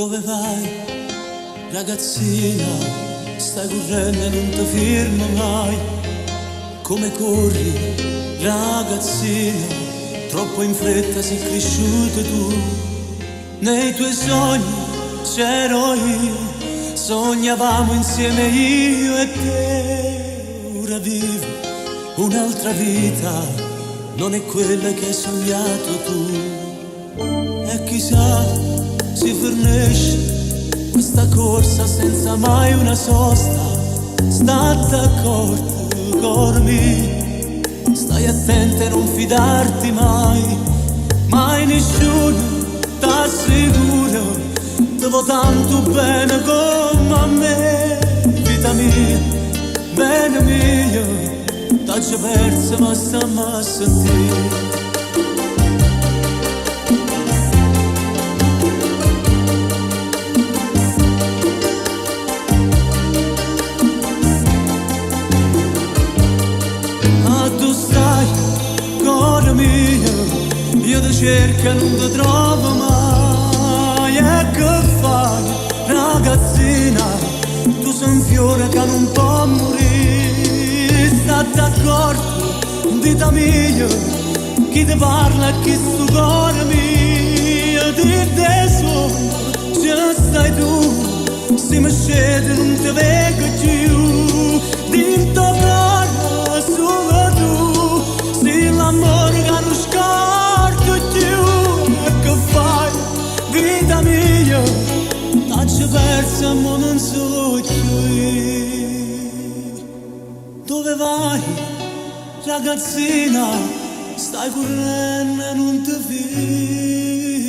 Dove vai, ragazzina? Stai correndo e non ti fermi mai. Come corri, ragazzina? Troppo in fretta sei cresciuta tu. Nei tuoi sogni c'ero io, sognavamo insieme io e te. Ora vivo un'altra vita, non è quella che hai sognato tu. E chissà, si fornisce questa corsa senza mai una sosta. Sta d'accordo con me, stai attenta e non fidarti mai. Mai nessuno t'assicura, ti vo tanto bene come a me. Vita mia, bene mia, t'ho persa ma stiamo a sentire. Io ti cerco e non ti trovo mai. E che fai, ragazzina? Tu sei un fiore che non può morire. Sta d'accordo, vita mia, chi ti parla e chi sto cuore mio. Di te solo ci stai tu, se mi scende non ti vedo più. Di tuo cuore solo tu, sei l'amore che non scordo. Vita mia, t'ho persa ma non so più. Dove vai, ragazzina? Stai correndo e non ti fermi.